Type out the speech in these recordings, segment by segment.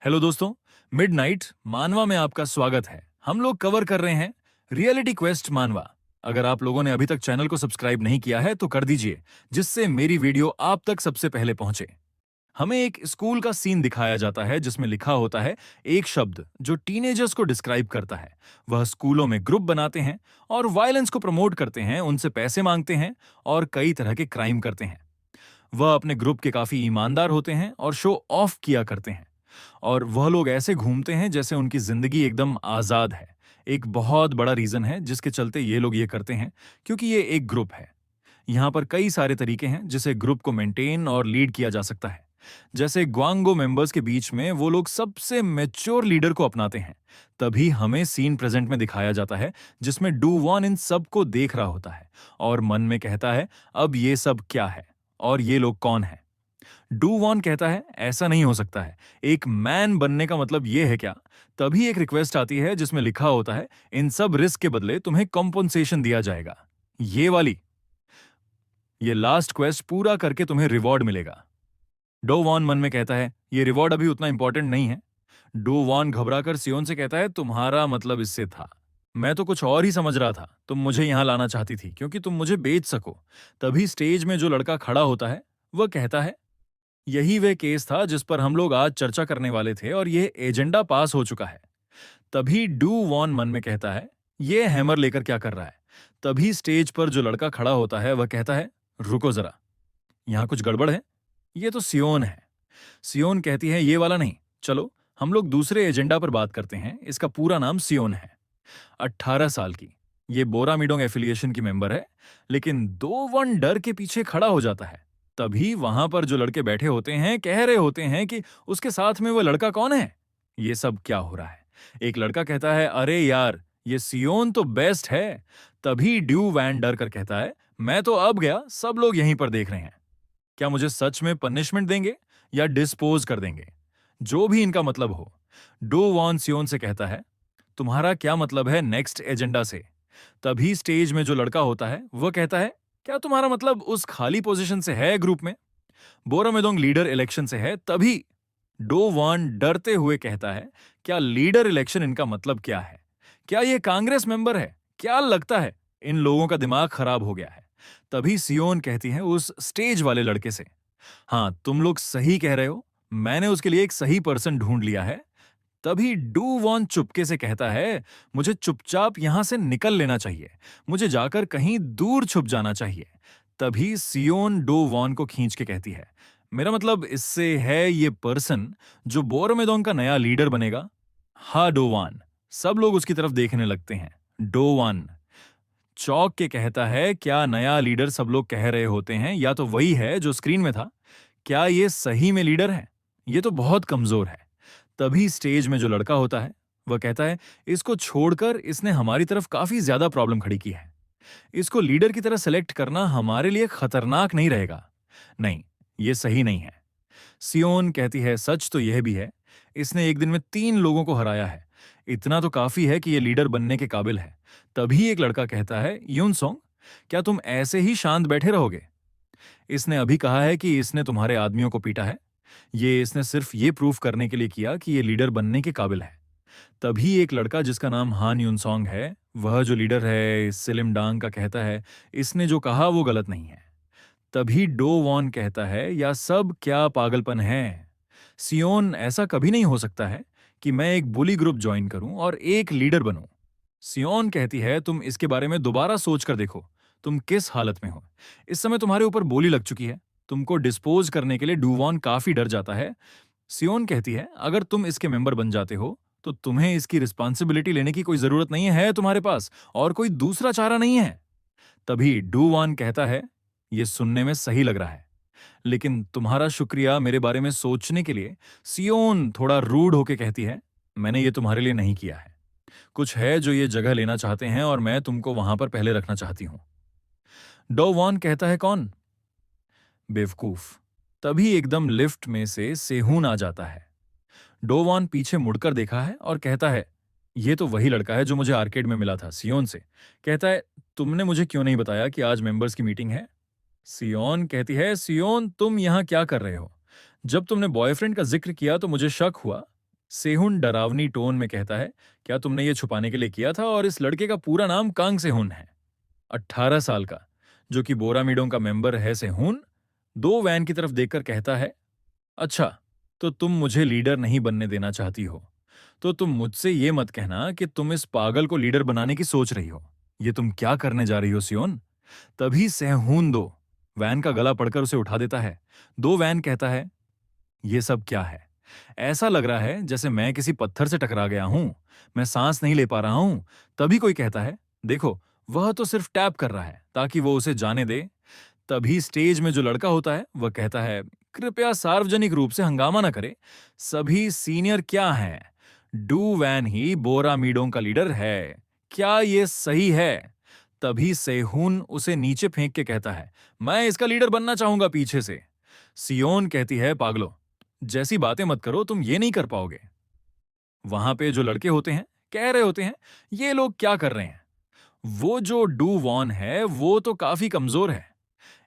Hello दोस्तों, midnight मानवा में आपका स्वागत है। हम लोग कवर कर रहे हैं रियलिटी क्वेस्ट मानवा। अगर आप लोगों ने अभी तक चैनल को सब्सक्राइब नहीं किया है तो कर दीजिए, जिससे मेरी वीडियो आप तक सबसे पहले पहुंचे। हमें एक स्कूल का सीन दिखाया जाता है जिसमें लिखा होता है एक शब्द जो टीनेजर्स को डिस्क्राइब करता है। वह स्कूलों में ग्रुप बनाते हैं और वायलेंस को प्रमोट करते हैं, उनसे पैसे मांगते हैं और कई तरह के क्राइम करते हैं। वह अपने ग्रुप के काफी ईमानदार होते हैं और शो ऑफ किया करते हैं। और वह लोग ऐसे घूमते हैं जैसे उनकी जिंदगी एकदम आजाद है। एक बहुत बड़ा रीजन है जिसके चलते ये लोग ये करते हैं, क्योंकि ये एक ग्रुप है। यहाँ पर कई सारे तरीके हैं जिसे ग्रुप को मेंटेन और लीड किया जा सकता है। जैसे ग्वांगो मेंबर्स के बीच में वो लोग सबसे मैच्योर लीडर को अपनाते हैं। तभी हमें सीन प्रेजेंट में दिखाया जाता है जिसमें डू वॉन इन सब को देख रहा होता है और मन में कहता है, अब ये सब क्या है और ये लोग कौन है। डू वॉन कहता है, ऐसा नहीं हो सकता है। एक मैन बनने का मतलब ये है क्या। तभी एक रिक्वेस्ट आती है जिसमें लिखा होता है, इन सब रिस्क के बदले तुम्हें कॉम्पनसेशन दिया जाएगा। ये वाली, ये लास्ट क्वेस्ट पूरा करके तुम्हें रिवॉर्ड मिलेगा। डो वॉन मन में कहता है, ये रिवॉर्ड अभी उतना इंपॉर्टेंट नहीं है। डो वॉन घबराकर सियोन से कहता है, तुम्हारा मतलब इससे था। मैं तो कुछ और ही समझ रहा था। तुम मुझे यहां लाना चाहती थी क्योंकि तुम मुझे बेच सको। तभी स्टेज में जो लड़का खड़ा होता है वह कहता है, यही वह केस था जिस पर हम लोग आज चर्चा करने वाले थे और यह एजेंडा पास हो चुका है। तभी डू वॉन मन में कहता है, यह हैमर लेकर क्या कर रहा है। तभी स्टेज पर जो लड़का खड़ा होता है वह कहता है, रुको जरा, यहां कुछ गड़बड़ है। ये तो सियोन है। सियोन कहती है, ये वाला नहीं, चलो हम लोग दूसरे एजेंडा पर बात करते हैं। इसका पूरा नाम सियोन है। 18 साल की, ये बोरामिडोंग एफिलिएशन की मेंबर है। लेकिन दो वन डर के पीछे खड़ा हो जाता है। तभी वहां पर जो लड़के बैठे होते हैं कह रहे होते हैं कि उसके साथ में वो लड़का कौन है। ये सब क्या हो रहा है। एक लड़का कहता है, अरे यार, ये सियोन तो बेस्ट है। तभी ड्यू वैन डर कर कहता है, मैं तो अब गया, सब लोग यहीं पर देख रहे हैं। क्या मुझे सच में पनिशमेंट देंगे या डिस्पोज कर देंगे, जो भी इनका मतलब हो। डो वॉन सियोन से कहता है, तुम्हारा क्या मतलब है नेक्स्ट एजेंडा से। तभी स्टेज में जो लड़का होता है वह कहता है, क्या तुम्हारा मतलब उस खाली पोजीशन से है ग्रुप में। बोरामेदोंग लीडर इलेक्शन से है। तभी डो वॉन डरते हुए कहता है, क्या लीडर इलेक्शन इनका मतलब क्या है। क्या ये कांग्रेस मेंबर है। क्या लगता है इन लोगों का दिमाग खराब हो गया है। तभी सियोन कहती है उस स्टेज वाले लड़के से, हां तुम लोग सही कह रहे हो, मैंने उसके लिए एक सही पर्सन ढूंढ लिया है। तभी डू वॉन चुपके से कहता है, मुझे चुपचाप यहां से निकल लेना चाहिए। मुझे जाकर कहीं दूर छुप जाना चाहिए। तभी सियोन डो वॉन को खींच के कहती है, मेरा मतलब इससे है ये पर्सन जो बोरोमेदोंग का नया लीडर बनेगा। हा डो वॉन। सब लोग उसकी तरफ देखने लगते हैं। डो वॉन चौंक के कहता है, क्या नया लीडर सब लोग कह रहे होते हैं या तो वही है जो स्क्रीन में था। क्या ये सही में लीडर है। ये तो बहुत कमजोर है। तभी स्टेज में जो लड़का होता है वह कहता है, इसको छोड़कर इसने हमारी तरफ काफी ज्यादा प्रॉब्लम खड़ी की है। इसको लीडर की तरह सेलेक्ट करना हमारे लिए खतरनाक नहीं रहेगा। नहीं, ये सही नहीं है। सियोन कहती है, सच तो यह भी है, इसने एक दिन में 3 लोगों को हराया है। इतना तो काफी है कि ये लीडर बनने के काबिल है। तभी एक लड़का कहता है, यूनसोंग, क्या तुम ऐसे ही शांत बैठे रहोगे। इसने अभी कहा है कि इसने तुम्हारे आदमियों को पीटा है। ये इसने सिर्फ ये प्रूफ करने के लिए किया कि ये लीडर बनने के काबिल है। तभी एक लड़का जिसका नाम हान यूनसोंग है, वह जो लीडर है सिलिम डांग का, कहता है, इसने जो कहा वो गलत नहीं है। तभी डो वॉन कहता है, या सब क्या पागलपन है। सियोन, ऐसा कभी नहीं हो सकता है कि मैं एक बुली ग्रुप ज्वाइन करूं और एक लीडर बनूं। सियोन कहती है, तुम इसके बारे में दोबारा सोच कर देखो, तुम किस हालत में हो। इस समय तुम्हारे ऊपर बोली लग चुकी है। तुमको डिस्पोज करने के लिए डूवॉन काफी डर जाता है। सियोन कहती है, अगर तुम इसके मेंबर बन जाते हो तो तुम्हें इसकी रिस्पॉन्सिबिलिटी लेने की कोई जरूरत नहीं है तुम्हारे पास और कोई दूसरा चारा नहीं है। तभी डूवॉन कहता है, यह सुनने में सही लग रहा है, लेकिन तुम्हारा शुक्रिया मेरे बारे में सोचने के लिए। सियोन थोड़ा रूड होके कहती है, मैंने ये तुम्हारे लिए नहीं किया है। कुछ है जो ये जगह लेना चाहते हैं और मैं तुमको वहां पर पहले रखना चाहती हूं। डो वॉन कहता है, कौन। बेवकूफ। तभी एकदम लिफ्ट में से सेहून आ जाता है। डो वॉन पीछे मुड़कर देखा है और कहता है, ये तो वही लड़का है जो मुझे आर्केड में मिला था। सियोन से कहता है, तुमने मुझे क्यों नहीं बताया कि आज मेंबर्स की मीटिंग है। सियोन कहती है, सियोन तुम यहां क्या कर रहे हो। जब तुमने बॉयफ्रेंड का जिक्र किया तो मुझे शक हुआ। सेहुन डरावनी टोन में कहता है, क्या तुमने ये छुपाने के लिए किया था? और इस लड़के का पूरा नाम कांग सेहुन है, 18 साल का, जो कि बोरामिडोंग का मेंबर है। सेहुन दो वैन की तरफ देखकर कहता है, अच्छा, तो तुम मुझे लीडर नहीं बनने देना चाहती हो, तो तुम मुझसे ये मत कहना कि तुम इस पागल को लीडर बनाने की सोच रही हो। ये तुम क्या करने जा रही हो सियोन? तभी सेहून दो वैन का गला पकड़कर उसे उठा देता है। दो वैन कहता है, ये सब क्या है? ऐसा लग रहा है जैसे मैं किसी पत्थर से टकरा गया हूं। मैं सांस नहीं ले पा रहा हूं। तभी कोई कहता है, देखो, वह तो सिर्फ टैप कर रहा है ताकि वो उसे जाने दे। तभी स्टेज में जो लड़का होता है वह कहता है, कृपया सार्वजनिक रूप से हंगामा न करे। सभी सीनियर क्या हैं? डू वैन ही बोरामीडोंग का लीडर है। क्या ये सही है? तभी सेहून उसे नीचे फेंक के कहता है, मैं इसका लीडर बनना चाहूंगा पीछे से। सियोन कहती है, पागलो, जैसी बातें मत करो, तुम ये नहीं कर पाओगे। वहां पे जो लड़के होते हैं कह रहे होते हैं, ये लोग क्या कर रहे हैं? वो जो डू वॉन है वो तो काफी कमजोर है।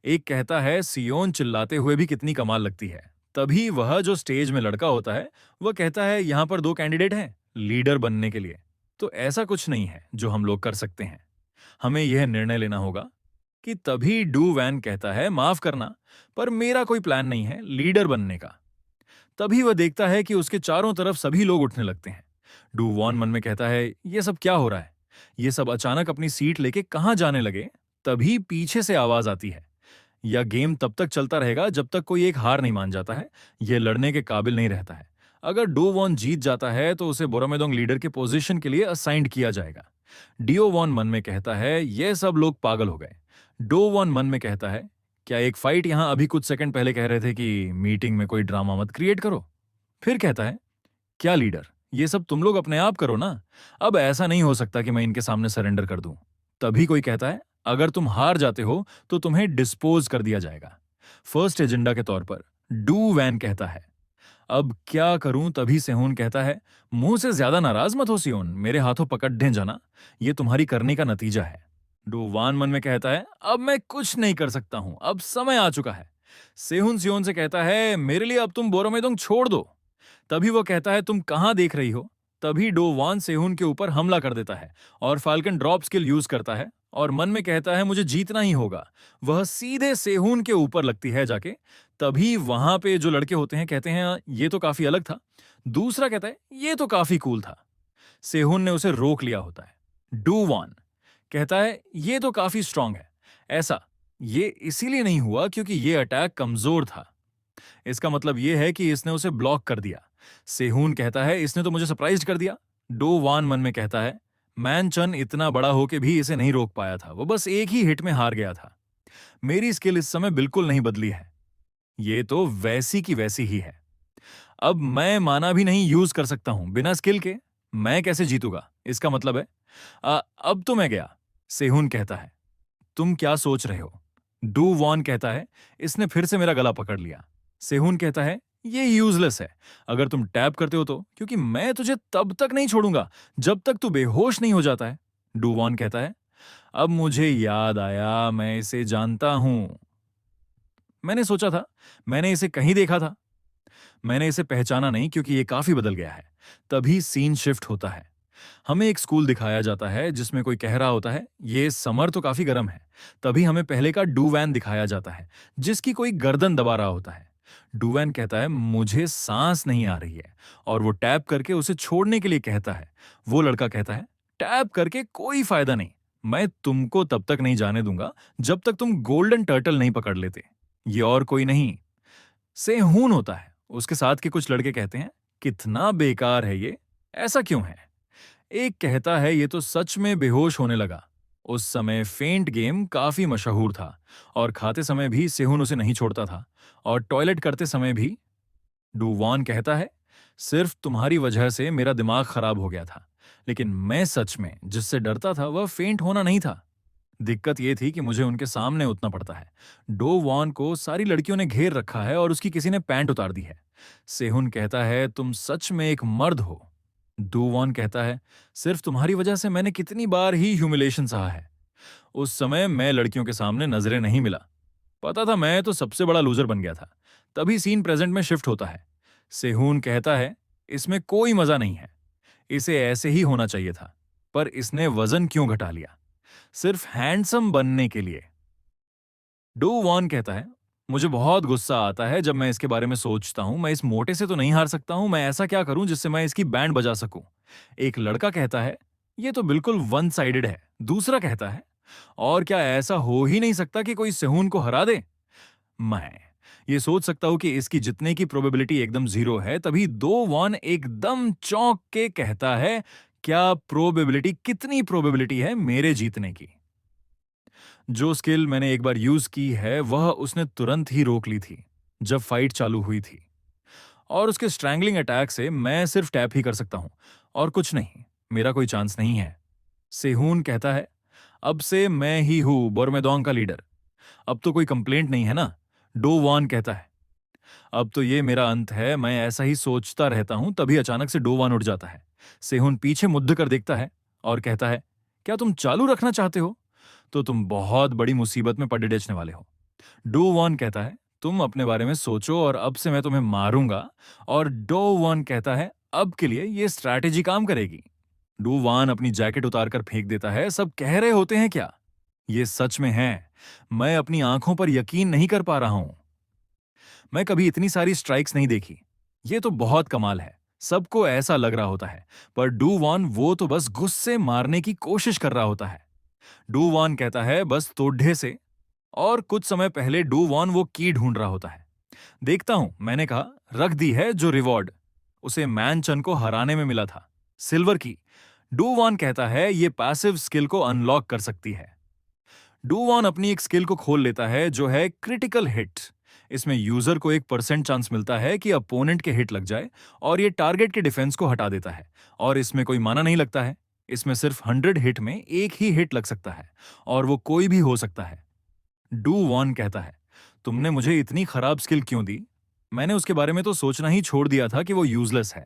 एक कहता है, सियोन चिल्लाते हुए भी कितनी कमाल लगती है। तभी वह जो स्टेज में लड़का होता है वह कहता है, यहां पर दो कैंडिडेट हैं लीडर बनने के लिए। तो ऐसा कुछ नहीं है जो हम लोग कर सकते हैं। हमें यह निर्णय लेना होगा कि तभी डू वैन कहता है, माफ करना, पर मेरा कोई प्लान नहीं है लीडर बनने का। तभी वह देखता है कि उसके चारों तरफ सभी लोग उठने लगते हैं। डू वॉन मन में कहता है, यह सब क्या हो रहा है? ये सब अचानक अपनी सीट लेके कहां जाने लगे? तभी पीछे से आवाज आती है, यह गेम तब तक चलता रहेगा जब तक कोई एक हार नहीं मान जाता है। यह लड़ने के काबिल नहीं रहता है। अगर डो वॉन जीत जाता है तो उसे बोरामेदोंग लीडर के पोजीशन के लिए असाइंड किया जाएगा। डियो वॉन मन में कहता है, यह सब लोग पागल हो गए। डो वॉन मन में कहता है, क्या एक फाइट यहां अभी कुछ सेकंड पहले कह रहे थे कि मीटिंग में कोई ड्रामा मत क्रिएट करो? फिर कहता है, क्या लीडर, ये सब तुम लोग अपने आप करो ना। अब ऐसा नहीं हो सकता कि मैं इनके सामने सरेंडर कर दूं। तभी कोई कहता है, अगर तुम हार जाते हो तो तुम्हें डिस्पोज कर दिया जाएगा, फर्स्ट एजेंडा के तौर पर। डू वैन कहता है, अब क्या करूं? तभी सेहून कहता है, मुंह से ज्यादा नाराज मत हो सियोन, मेरे हाथों पकड़ दे जाना, ये तुम्हारी करने का नतीजा है। डू वान मन में कहता है, अब मैं कुछ नहीं कर सकता हूं, अब समय आ चुका है। सेहून सियोन से कहता है, मेरे लिए अब तुम बोरोमेदोंग छोड़ दो। तभी वो कहता है, तुम कहां देख रही हो? तभी डो वान सेहून के ऊपर हमला कर देता है और फाल्कन ड्रॉप स्किल यूज करता है और मन में कहता है, मुझे जीतना ही होगा। वह सीधे सेहून के ऊपर लगती है जाके। तभी वहां पे जो लड़के होते हैं कहते हैं, ये तो काफी अलग था। दूसरा कहता है, ये तो काफी कूल था। सेहून ने उसे रोक लिया होता है। डू वान कहता है, ये तो काफी स्ट्रांग है। ऐसा ये इसीलिए नहीं हुआ क्योंकि ये अटैक कमजोर था। इसका मतलब यह है कि इसने उसे ब्लॉक कर दिया। सेहून कहता है, इसने तो मुझे सरप्राइज कर दिया। डो वान मन में कहता है, मैन चन इतना बड़ा होके भी इसे नहीं रोक पाया था, वो बस एक ही हिट में हार गया था। मेरी स्किल इस समय बिल्कुल नहीं बदली है, ये तो वैसी की वैसी ही है। अब मैं माना भी नहीं यूज कर सकता हूं बिना स्किल के। मैं कैसे जीतूंगा? इसका मतलब है अब तो मैं गया। सेहून कहता है, तुम क्या सोच रहे हो? डू वॉन कहता है, इसने फिर से मेरा गला पकड़ लिया। सेहून कहता है, ये यूजलेस है अगर तुम टैप करते हो तो, क्योंकि मैं तुझे तब तक नहीं छोड़ूंगा जब तक तू बेहोश नहीं हो जाता है। डू वॉन कहता है, अब मुझे याद आया, मैं इसे जानता हूं। मैंने सोचा था, मैंने इसे कहीं देखा था। मैंने इसे पहचाना नहीं क्योंकि ये काफी बदल गया है। तभी सीन शिफ्ट होता है। हमें एक स्कूल दिखाया जाता है जिसमें कोई कह रहा होता है, ये समर तो काफी गर्म है। तभी हमें पहले का डूवैन दिखाया जाता है जिसकी कोई गर्दन दबा रहा होता है। डूवैन कहता है, मुझे सांस नहीं आ रही है, और वो टैप करके उसे छोड़ने के लिए कहता है। वो लड़का कहता है, टैप करके कोई फायदा नहीं, मैं तुमको तब तक नहीं जाने दूंगा जब तक तुम गोल्डन टर्टल नहीं पकड़ लेते। ये और कोई नहीं, सेहून होता है। उसके साथ के कुछ लड़के कहते हैं, कितना बेकार है ये, ऐसा क्यों है? एक कहता है, ये तो सच में बेहोश होने लगा। उस समय फेंट गेम काफी मशहूर था और खाते समय भी सेहून उसे नहीं छोड़ता था, और टॉयलेट करते समय भी। डूवॉन कहता है, सिर्फ तुम्हारी वजह से मेरा दिमाग खराब हो गया था, लेकिन मैं सच में जिससे डरता था वह फेंट होना नहीं था। दिक्कत यह थी कि मुझे उनके सामने उठना पड़ता है। डो वॉन को सारी लड़कियों ने घेर रखा है और उसकी किसी ने पैंट उतार दी है। सेहुन कहता है, तुम सच में एक मर्द हो। डो वॉन कहता है, सिर्फ तुम्हारी वजह से मैंने कितनी बार ही ह्यूमिलेशन सहा है। उस समय मैं लड़कियों के सामने नजरें नहीं मिला, पता था मैं तो सबसे बड़ा लूजर बन गया था। तभी सीन प्रेजेंट में शिफ्ट होता है। सेहून कहता है, इसमें कोई मजा नहीं है, इसे ऐसे ही होना चाहिए था। पर इसने वजन क्यों घटा लिया? सिर्फ हैंडसम बनने के लिए। डू वॉन कहता है, मुझे बहुत गुस्सा आता है जब मैं इसके बारे में सोचता हूं। मैं इस मोटे से तो नहीं हार सकता हूं। मैं ऐसा क्या करूं जिससे मैं इसकी बैंड बजा सकूं? एक लड़का कहता है, यह तो बिल्कुल वन साइडेड है। दूसरा कहता है, और क्या ऐसा हो ही नहीं सकता कि कोई सेहून को हरा दे? मैं ये सोच सकता हूं कि इसकी जीतने की प्रोबेबिलिटी एकदम जीरो है। तभी दो वॉन एकदम चौंक के कहता है, क्या प्रोबेबिलिटी, कितनी प्रोबेबिलिटी है मेरे जीतने की? जो स्किल मैंने एक बार यूज की है वह उसने तुरंत ही रोक ली थी जब फाइट चालू हुई थी। और उसके स्ट्रैंगलिंग अटैक से मैं सिर्फ टैप ही कर सकता हूं और कुछ नहीं। मेरा कोई चांस नहीं है। सेहून कहता है, अब से मैं ही हूं बोरमेदोंग का लीडर। अब तो कोई कंप्लेंट नहीं है ना? डो वॉन कहता है, अब तो ये मेरा अंत है। मैं ऐसा ही सोचता रहता हूं, तभी अचानक से डो वॉन उठ जाता है। सेहून पीछे मुद्द कर देखता है और कहता है, क्या तुम चालू रखना चाहते हो? तो तुम बहुत बड़ी मुसीबत में पड़े डेचने वाले हो। डो वॉन कहता है, तुम अपने बारे में सोचो और अब से मैं तुम्हें मारूंगा। और डो वॉन कहता है, अब के लिए ये स्ट्रैटेजी काम करेगी। डू वान अपनी जैकेट उतारकर फेंक देता है। सब कह रहे होते हैं क्या? ये सच में है। मैं अपनी आंखों पर यकीन नहीं कर पा रहा हूं। मैं कभी इतनी सारी स्ट्राइक्स नहीं देखी। ये तो बहुत कमाल है। सबको ऐसा लग रहा होता है, पर डू वॉन वो तो बस गुस्से मारने की कोशिश कर रहा होता है। डू वॉन कहता है, बस तोड़े से। और कुछ समय पहले डू वॉन वो की ढूंढ रहा होता है। देखता हूं, मैंने कहा, रख दी है जो रिवॉर्ड उसे मैन चन को हराने में मिला था, सिल्वर की। डू वॉन कहता है, ये पैसिव स्किल को अनलॉक कर सकती है। डू वॉन अपनी एक स्किल को खोल लेता है जो है क्रिटिकल हिट। इसमें यूजर को 1% चांस मिलता है कि अपोनेंट के हिट लग जाए और ये टारगेट के डिफेंस को हटा देता है। और इसमें कोई माना नहीं लगता है। इसमें सिर्फ 100 हिट में एक ही हिट लग सकता है और वो कोई भी हो सकता है। डू वॉन कहता है, तुमने मुझे इतनी खराब स्किल क्यों दी? मैंने उसके बारे में तो सोचना ही छोड़ दिया था कि वो यूजलेस है।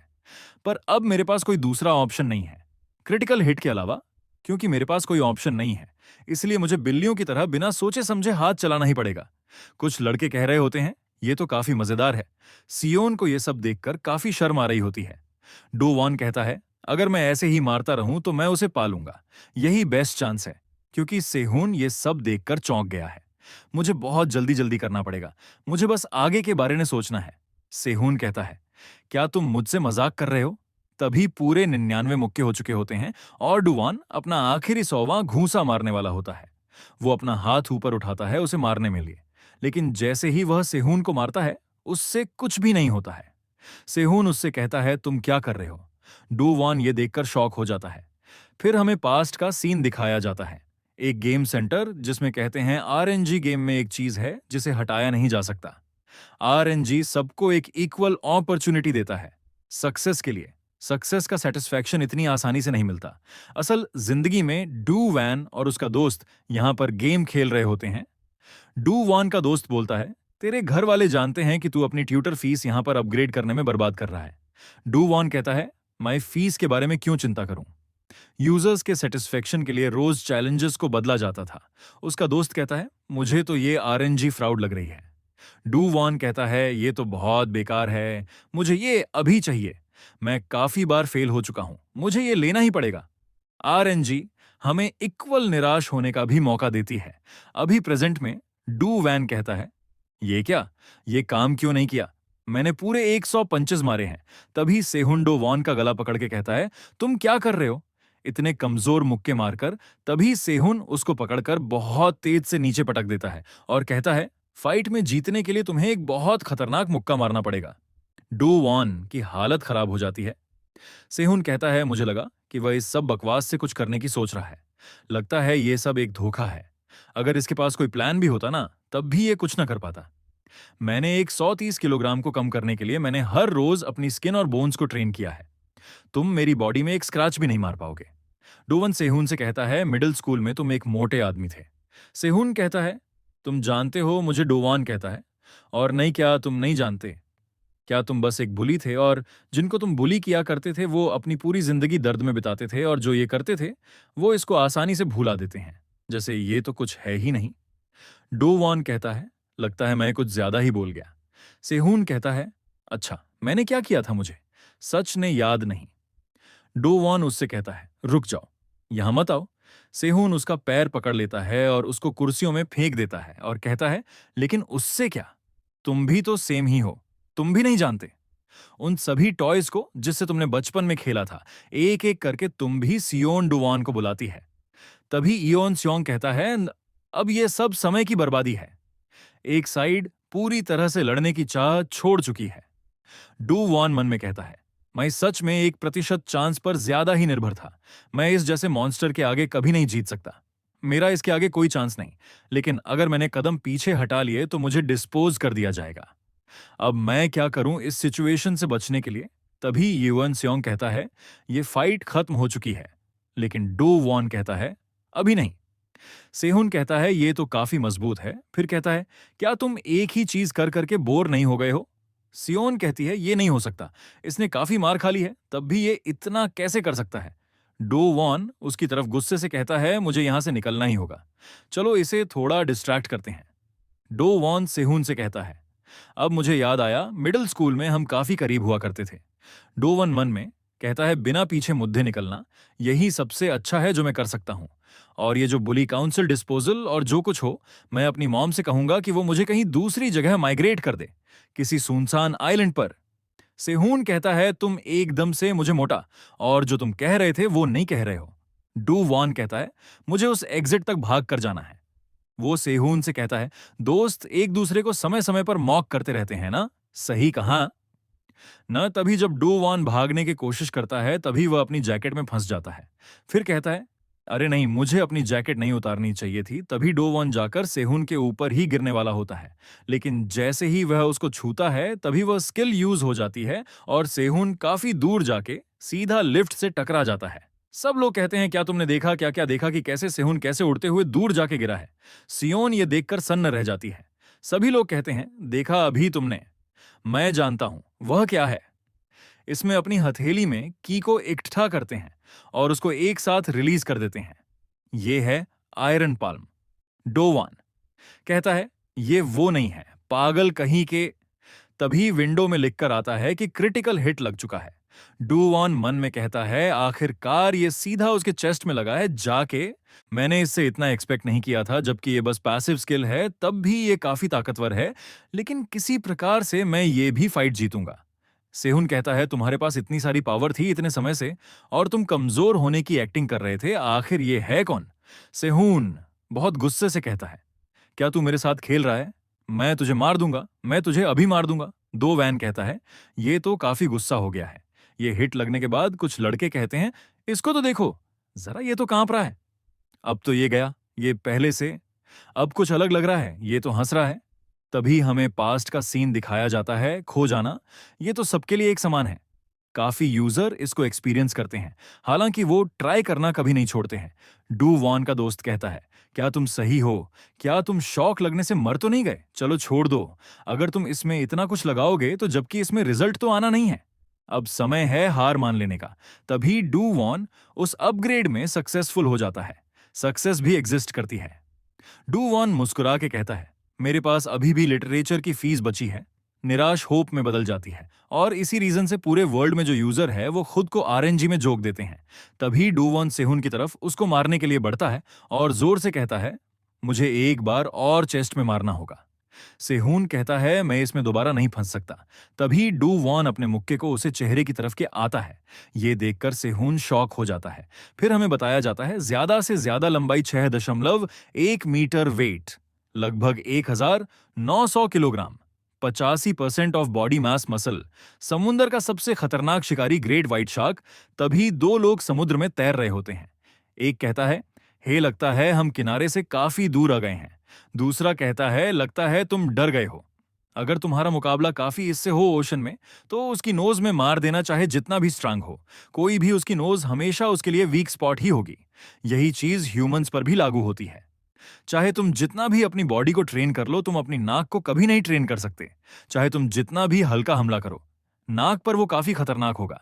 पर अब मेरे पास कोई दूसरा ऑप्शन नहीं है क्रिटिकल हिट के अलावा। क्योंकि मेरे पास कोई ऑप्शन नहीं है, इसलिए मुझे बिल्लियों की तरह बिना सोचे समझे हाथ चलाना ही पड़ेगा। कुछ लड़के कह रहे होते हैं, ये तो काफी मजेदार है। सियोन को यह सब देखकर काफी शर्म आ रही होती है। डो वॉन कहता है, अगर मैं ऐसे ही मारता रहूं तो मैं उसे पालूंगा। यही बेस्ट चांस है। क्योंकि सेहून ये सब देखकर चौंक गया है। मुझे बहुत जल्दी जल्दी करना पड़ेगा। मुझे बस आगे के बारे में सोचना है। सेहून कहता है, क्या तुम मुझसे मजाक कर रहे हो? तभी पूरे 99 मुक्के हो चुके होते हैं और डुवान अपना आखिरी 100वां घूंसा मारने वाला होता है। वो अपना हाथ ऊपर उठाता है उसे मारने में लिए, लेकिन जैसे ही वह सेहून को मारता है, उससे कुछ भी नहीं होता है। सेहून उससे कहता है, तुम क्या कर रहे हो? डुवान ये देखकर शॉक हो जाता है। फिर हमें पास्ट का सीन दिखाया जाता है। एक गेम सेंटर जिसमें कहते हैं आरएनजी गेम में एक चीज है जिसे हटाया नहीं जा सकता। आरएनजी सबको एक इक्वल अपॉर्चुनिटी देता है सक्सेस के लिए। सक्सेस का सेटिस्फैक्शन इतनी आसानी से नहीं मिलता। असल जिंदगी में डू वैन और उसका दोस्त यहां पर गेम खेल रहे होते हैं। डू वॉन का दोस्त बोलता है, तेरे घर वाले जानते हैं कि तू अपनी ट्यूटर फीस यहां पर अपग्रेड करने में बर्बाद कर रहा है। डू वॉन कहता है, मैं फीस के बारे में क्यों चिंता करूं? यूजर्स के सेटिस्फेक्शन के लिए रोज चैलेंजेस को बदला जाता था। उसका दोस्त कहता है, मुझे तो ये आरएनजी फ्रॉड लग रही है। डू वॉन कहता है, ये तो बहुत बेकार है। मुझे ये अभी चाहिए। मैं काफी बार फेल हो चुका हूं, मुझे ये लेना ही पड़ेगा। आरएनजी हमें इक्वल निराश होने का भी मौका देती है। अभी प्रेजेंट में डू वैन कहता है, ये क्या, ये काम क्यों नहीं किया? मैंने पूरे 100 पंचेस मारे हैं। तभी सेहुंडो वॉन का गला पकड़ के कहता है, तुम क्या कर रहे हो? इतने कमजोर मुक्के मारकर। तभी सेहुन उसको पकड़कर बहुत तेज से नीचे पटक देता है और कहता है, फाइट में जीतने के लिए तुम्हें एक बहुत खतरनाक मुक्का मारना पड़ेगा। डू वॉन की हालत खराब हो जाती है। सेहुन कहता है, मुझे लगा कि वह इस सब बकवास से कुछ करने की सोच रहा है। लगता है ये सब एक धोखा है। अगर इसके पास कोई प्लान भी होता ना, तब भी ये कुछ ना कर पाता। मैंने एक 130 किलोग्राम को कम करने के लिए मैंने हर रोज अपनी स्किन और बोन्स को ट्रेन किया है। तुम मेरी बॉडी में एक स्क्रैच भी नहीं मार पाओगे। डोवन सेहून से कहता है, मिडिल स्कूल में तुम एक मोटे आदमी थे। सेहून कहता है, तुम जानते हो, मुझे डोवान कहता है, और नहीं, क्या तुम नहीं जानते? क्या तुम बस एक बुली थे और जिनको तुम बुली किया करते थे वो अपनी पूरी जिंदगी दर्द में बिताते थे, और जो ये करते थे वो इसको आसानी से भुला देते हैं, जैसे ये तो कुछ है ही नहीं। डोवान कहता है, लगता है मैं कुछ ज्यादा ही बोल गया। सेहून कहता है, अच्छा मैंने क्या किया था मुझे? सच ने याद नहीं। डो वॉन उससे कहता है, रुक जाओ, यहां मत आओ। सेहून उसका पैर पकड़ लेता है और उसको कुर्सियों में फेंक देता है और कहता है, लेकिन उससे क्या, तुम भी तो सेम ही हो, तुम भी नहीं जानते उन सभी टॉयज को जिससे तुमने बचपन में खेला था। एक एक करके तुम भी सियोन डुवान को बुलाती है। तभी इयोन स्योंग कहता है, अब ये सब समय की बर्बादी है। एक साइड पूरी तरह से लड़ने की चाह छोड़ चुकी है। डू वॉन मन में कहता है, मैं सच में 1% चांस पर ज्यादा ही निर्भर था। मैं इस जैसे मॉन्स्टर के आगे कभी नहीं जीत सकता। मेरा इसके आगे कोई चांस नहीं। लेकिन अगर मैंने कदम पीछे हटा लिए तो मुझे डिस्पोज कर दिया जाएगा। अब मैं क्या करूं इस सिचुएशन से बचने के लिए? तभी युवन स्योंग कहता है, ये फाइट खत्म हो चुकी है। लेकिन डो वॉन कहता है, अभी नहीं। सेहुन कहता है, ये तो काफी मजबूत है। फिर कहता है, क्या तुम एक ही चीज कर करके बोर नहीं हो गए हो? सियोन कहती है, ये नहीं हो सकता, इसने काफी मार खा ली है, तब भी ये इतना कैसे कर सकता है? डो वॉन उसकी तरफ गुस्से से कहता है, मुझे यहां से निकलना ही होगा, चलो इसे थोड़ा डिस्ट्रैक्ट करते हैं। डो वॉन सेहुन से कहता है, अब मुझे याद आया, मिडिल स्कूल में हम काफी करीब हुआ करते थे। डो वन मन में कहता है, बिना पीछे मुद्दे निकलना यही सबसे अच्छा है जो मैं कर सकता हूं। और ये जो बुली काउंसिल डिस्पोजल और जो कुछ हो, मैं अपनी मॉम से कहूंगा कि वो मुझे कहीं दूसरी जगह माइग्रेट कर दे, किसी सुनसान आइलैंड पर। सेहून कहता है, तुम एकदम से मुझे मोटा, और जो तुम कह रहे थे वो नहीं कह रहे हो। डू वॉन कहता है, मुझे उस एग्जिट तक भाग कर जाना है। वो सेहून से कहता है, दोस्त एक दूसरे को समय समय पर मॉक करते रहते हैं ना, सही कहा न? तभी जब डू वॉन भागने की कोशिश करता है तभी वह अपनी जैकेट में फंस जाता है। फिर कहता है, अरे नहीं, मुझे अपनी जैकेट नहीं उतारनी चाहिए थी। तभी डो वॉन जाकर सेहुन के ऊपर ही गिरने वाला होता है। लेकिन जैसे ही वह उसको छूता है तभी वह स्किल यूज हो जाती है और सेहुन काफी दूर जाके सीधा लिफ्ट से टकरा जाता है। सब लोग कहते हैं, क्या तुमने देखा, क्या क्या देखा कि कैसे सेहुन कैसे उड़ते हुए दूर जाके गिरा है? सियोन ये देखकर सन्न रह जाती है। सभी लोग कहते हैं, देखा अभी तुमने, मैं जानता हूं वह क्या है। इसमें अपनी हथेली में की को इकट्ठा करते हैं और उसको एक साथ रिलीज कर देते हैं। यह है आयरन पाल्म। डोवान कहता है, ये वो नहीं है, पागल कहीं के। तभी विंडो में लिखकर आता है कि क्रिटिकल हिट लग चुका है। डूवॉन मन में कहता है, आखिरकार ये सीधा उसके चेस्ट में लगा है जाके। मैंने इससे इतना एक्सपेक्ट नहीं किया था, जबकि ये बस पैसिव स्किल है, तब भी ये काफी ताकतवर है। लेकिन किसी प्रकार से मैं ये भी फाइट जीतूंगा। सेहुन कहता है, तुम्हारे पास इतनी सारी पावर थी इतने समय से, और तुम कमजोर होने की एक्टिंग कर रहे थे, आखिर ये है कौन? सेहुन बहुत गुस्से से कहता है, क्या तू मेरे साथ खेल रहा है? मैं तुझे मार दूंगा, मैं तुझे अभी मार दूंगा। दो वैन कहता है, ये तो काफी गुस्सा हो गया है। ये हिट लगने के बाद कुछ लड़के कहते हैं, इसको तो देखो जरा, ये तो कांप रहा है। अब तो ये गया, ये पहले से अब कुछ अलग लग रहा है, ये तो हंस रहा है। तभी हमें पास्ट का सीन दिखाया जाता है, खो जाना। ये तो सबके लिए एक समान है। काफी यूजर इसको एक्सपीरियंस करते हैं, हालांकि वो ट्राई करना कभी नहीं छोड़ते हैं। डू वॉन का दोस्त कहता है, क्या तुम सही हो? क्या तुम शॉक लगने से मर तो नहीं गए? चलो छोड़ दो, अगर तुम इसमें इतना कुछ लगाओगे तो जबकि इसमें रिजल्ट तो आना नहीं है। अब समय है हार मान लेने का। तभी डू वॉन उस अपग्रेड में सक्सेसफुल हो जाता है। सक्सेस भी एग्जिस्ट करती है। डू वॉन मुस्कुरा के कहता है, मेरे पास अभी भी लिटरेचर की फीस बची है। निराश होप में बदल जाती है, और इसी रीजन से पूरे वर्ल्ड में जो यूजर है वो खुद को आरएनजी में जोक देते हैं। तभी डू वॉन सेहुन की तरफ उसको मारने के लिए बढ़ता है और जोर से कहता है, मुझे एक बार और चेस्ट में मारना होगा। सेहून कहता है, मैं इसमें दोबारा नहीं फंस सकता। तभी डू वॉन अपने मुक्के को उसे चेहरे की तरफ के आता है। ये देखकर सेहून शॉक हो जाता है। फिर हमें बताया जाता है, ज्यादा से ज्यादा लंबाई 6.1 मीटर, वेट लगभग 1900 kilogram, 85% of body mass muscle, समुद्र का सबसे खतरनाक शिकारी ग्रेट व्हाइट शार्क। तभी दो लोग समुद्र में तैर रहे होते हैं। एक कहता है, हे लगता है हम किनारे से काफी दूर आ गए हैं। दूसरा कहता है, लगता है तुम डर गए हो। अगर तुम्हारा मुकाबला काफी इससे हो ओशन में, तो उसकी नोज में मार देना, चाहे जितना भी स्ट्रांग हो। कोई भी उसकी नोज हमेशा उसके लिए वीक स्पॉट ही होगी। यही चीज ह्यूमंस पर भी लागू होती है। चाहे तुम जितना भी अपनी बॉडी को ट्रेन कर लो, तुम अपनी नाक को कभी नहीं ट्रेन कर सकते। चाहे तुम जितना भी हल्का हमला करो, नाक पर वो काफी खतरनाक होगा।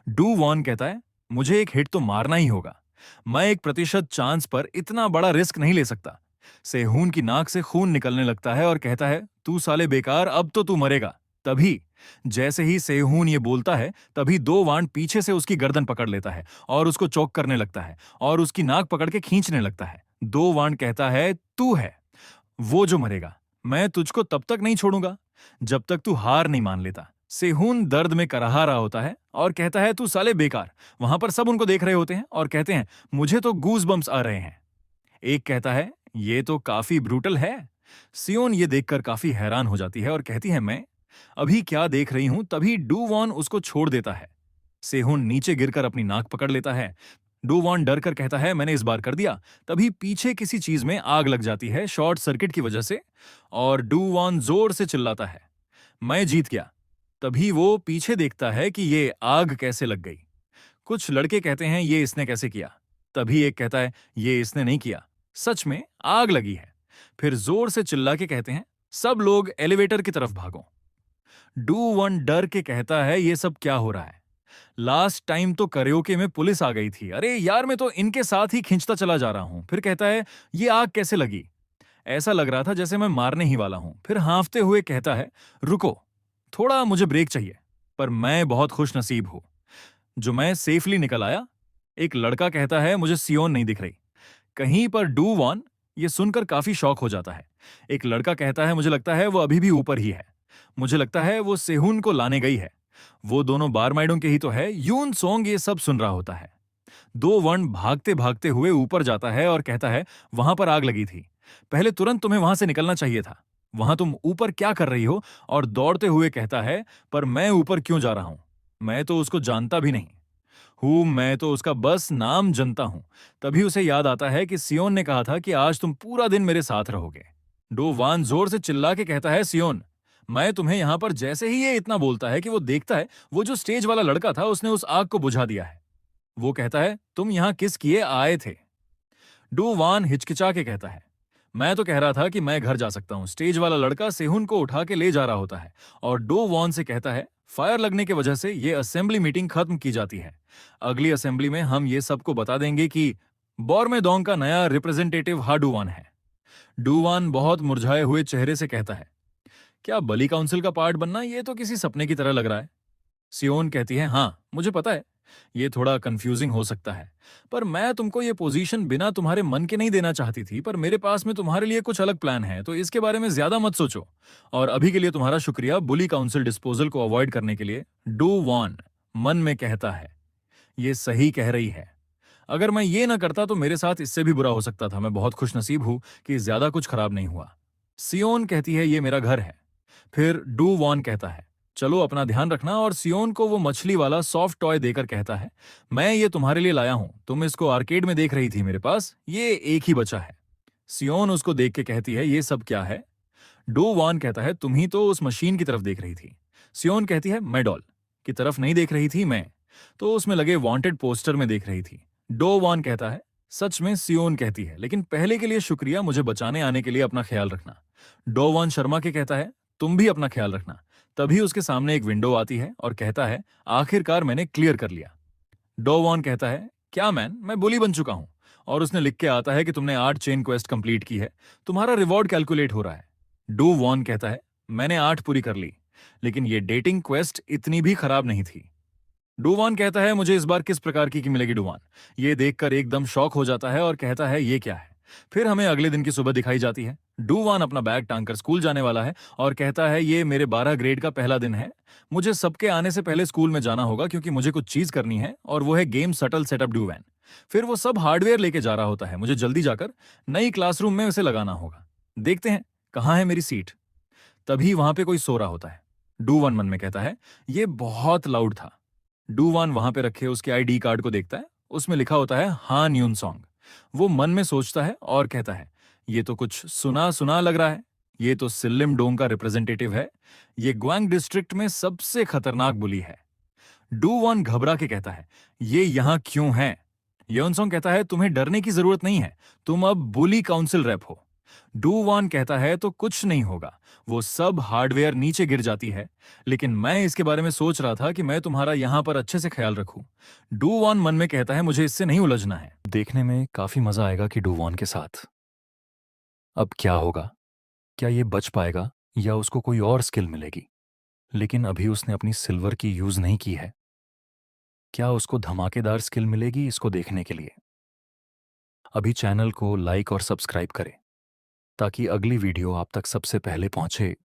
डू वॉन कहता है, मुझे एक हिट तो मारना ही होगा। मैं 1% चांस पर इतना बड़ा रिस्क नहीं ले सकता। सेहून की नाक से खून निकलने लगता है और कहता है, तू साले बेकार, अब तो तू मरेगा। तभी जैसे ही सेहून ये बोलता है, तभी दो वाण पीछे से उसकी गर्दन पकड़ लेता है और उसको चोक करने लगता है और उसकी नाक पकड़ के खींचने लगता है। दो वाण कहता है, तू है वो जो मरेगा। मैं तुझको तब तक नहीं छोड़ूंगा जब तक तू हार नहीं मान लेता। सेहून दर्द में कराहा रहा होता है और कहता है, तू साले बेकार। वहां पर सब उनको देख रहे होते हैं और कहते हैं, मुझे तो गूज बम्स आ रहे हैं। एक कहता है, ये तो काफी ब्रूटल है। सियोन ये देखकर काफी हैरान हो जाती है और कहती है, मैं अभी क्या देख रही हूं। तभी डू वॉन उसको छोड़ देता है। सेहुन नीचे गिरकर अपनी नाक पकड़ लेता है। डू वॉन डर कर कहता है, मैंने इस बार कर दिया। तभी पीछे किसी चीज में आग लग जाती है शॉर्ट सर्किट की वजह से और डू वॉन जोर से चिल्लाता है, मैं जीत गया। तभी वो पीछे देखता है कि ये आग कैसे लग गई। कुछ लड़के कहते हैं, ये इसने कैसे किया। तभी एक कहता है, ये इसने नहीं किया, सच में आग लगी है। फिर जोर से चिल्ला के कहते हैं, सब लोग एलिवेटर की तरफ भागो। डू वन डर के कहता है, ये सब क्या हो रहा है। लास्ट टाइम तो करियोके में पुलिस आ गई थी। अरे यार, मैं तो इनके साथ ही खींचता चला जा रहा हूं। फिर कहता है, ये आग कैसे लगी। ऐसा लग रहा था जैसे मैं मारने ही वाला हूं। फिर हांफते हुए कहता है, रुको, थोड़ा मुझे ब्रेक चाहिए। पर मैं बहुत खुश नसीब हूं जो मैं सेफली निकल आया। एक लड़का कहता है, मुझे सियोन नहीं दिख रही कहीं पर। डू वॉन ये सुनकर काफी शॉक हो जाता है। एक लड़का कहता है, मुझे लगता है वो अभी भी ऊपर ही है। मुझे लगता है वो सेहुन को लाने गई है। वो दोनों बारमाइडों के ही तो है। यून सोंग ये सब सुन रहा होता है। दो वर्ण भागते भागते हुए ऊपर जाता है और कहता है, वहां पर आग लगी थी। पहले तुरंत तुम्हें वहां से निकलना चाहिए था। वहां तुम ऊपर क्या कर रही हो। और दौड़ते हुए कहता है, पर मैं ऊपर क्यों जा रहा हूं। मैं तो उसको जानता भी नहीं हूं। मैं तो उसका बस नाम जनता हूं। तभी उसे याद आता है कि सियोन ने कहा था कि आज तुम पूरा दिन मेरे साथ रहोगे। डो वान जोर से चिल्ला के कहता है, सियोन, मैं तुम्हें यहां पर। जैसे ही ये इतना बोलता है कि वो देखता है वो जो स्टेज वाला लड़का था उसने उस आग को बुझा दिया है। वो कहता है, तुम यहां किस किए आए थे। डू वान हिचकिचा के कहता है, मैं तो कह रहा था कि मैं घर जा सकता हूं। स्टेज वाला लड़का सेहुन को उठा के ले जा रहा होता है और डो वॉन से कहता है, फायर लगने की वजह से ये असेंबली मीटिंग खत्म की जाती है। अगली असेंबली में हम ये सबको बता देंगे कि बॉर्मेदोंग का नया रिप्रेजेंटेटिव हाडुवान है। डूवान बहुत मुरझाए हुए चेहरे से कहता है, क्या बली काउंसिल का पार्ट बनना, ये तो किसी सपने की तरह लग रहा है। सियोन कहती है, हाँ मुझे पता है ये थोड़ा कंफ्यूजिंग हो सकता है, पर मैं तुमको ये पोजीशन बिना तुम्हारे मन के नहीं देना चाहती थी। पर मेरे पास में तुम्हारे लिए कुछ अलग प्लान है, तो इसके बारे में ज्यादा मत सोचो। और अभी के लिए तुम्हारा शुक्रिया बुली काउंसिल डिस्पोजल को अवॉइड करने के लिए। डू वॉन मन में कहता है, ये सही कह रही है। अगर मैं ये ना करता तो मेरे साथ इससे भी बुरा हो सकता था। मैं बहुत खुशनसीब हूं कि ज्यादा कुछ खराब नहीं हुआ। सियोन कहती है, ये मेरा घर है। फिर डू वॉन कहता है, चलो अपना ध्यान रखना। और सियोन को वो मछली वाला सॉफ्ट टॉय देकर कहता है, मैं ये तुम्हारे लिए लाया हूं। तुम इसको आर्केड में देख रही थी, मेरे पास ये एक ही बचा है। सियोन उसको देख के कहती है, ये सब क्या है। डू वॉन कहता है, तुम ही तो उस मशीन की तरफ देख रही थी। सियोन कहती है, मैं डॉल की तरफ नहीं देख रही थी, मैं तो उसमें लगे वांटेड पोस्टर में देख रही थी। डो वॉन कहता है, सच में। सियोन कहती है, लेकिन पहले के लिए शुक्रिया, मुझे बचाने आने के लिए अपना ख्याल रखना। डो वॉन शर्मा के कहता है, तुम भी अपना ख्याल रखना। तभी उसके सामने एक विंडो आती है और कहता है, आखिरकार मैंने क्लियर कर लिया। डो वॉन कहता है, क्या मैन, मैं बुली बन चुका हूं। और उसने लिख के आता है कि तुमने 8 चेन क्वेस्ट कंप्लीट की है, तुम्हारा रिवॉर्ड कैलकुलेट हो रहा है। डू वॉन कहता है, मैंने 8 पूरी कर ली, लेकिन ये डेटिंग क्वेस्ट इतनी भी खराब नहीं थी। डूवान कहता है, मुझे इस बार किस प्रकार की मिलेगी। डूवान ये देखकर एकदम शॉक हो जाता है और कहता है, ये क्या है। फिर हमें अगले दिन की सुबह दिखाई जाती है। डूवान अपना बैग टांगकर स्कूल जाने वाला है और कहता है, ये मेरे 12 ग्रेड का पहला दिन है। मुझे सबके आने से पहले स्कूल में जाना होगा क्योंकि मुझे कुछ चीज करनी है, और वो है गेम शटल सेटअप डूवैन। फिर वो सब हार्डवेयर लेके जा रहा होता है। मुझे जल्दी जाकर नई क्लासरूम में उसे लगाना होगा। देखते हैं कहाँ है मेरी सीट। तभी वहां पे कोई सो रहा होता है। डूवान मन में कहता है, ये बहुत लाउड था। डूवान वहां पे रखे उसके आईडी कार्ड को देखता है। उसमें लिखा होता है, हान यून सॉन्ग। वो मन में सोचता है और कहता है, ये तो कुछ सुना सुना लग रहा है। ये तो सिल्लिम डोंग का रिप्रेजेंटेटिव है। ये ग्वांग डिस्ट्रिक्ट में सबसे खतरनाक बुली है। डूवान घबरा के कहता है, ये यहां क्यों है। योनसोंग कहता है, तुम्हें डरने की जरूरत नहीं है, तुम अब बुली काउंसिल रैप हो। डूवान कहता है, तो कुछ नहीं होगा, वो सब हार्डवेयर नीचे गिर जाती है। लेकिन मैं इसके बारे में सोच रहा था कि मैं तुम्हारा यहां पर अच्छे से ख्याल रखूं। डूवान मन में कहता है, मुझे इससे नहीं उलझना है। देखने में काफी मजा आएगा कि डूवान के साथ अब क्या होगा। क्या ये बच पाएगा या उसको कोई और स्किल मिलेगी। लेकिन अभी उसने अपनी सिल्वर की यूज नहीं की है। क्या उसको धमाकेदार स्किल मिलेगी इसको देखने के लिए? अभी चैनल को लाइक और सब्सक्राइब करें ताकि अगली वीडियो आप तक सबसे पहले पहुंचे।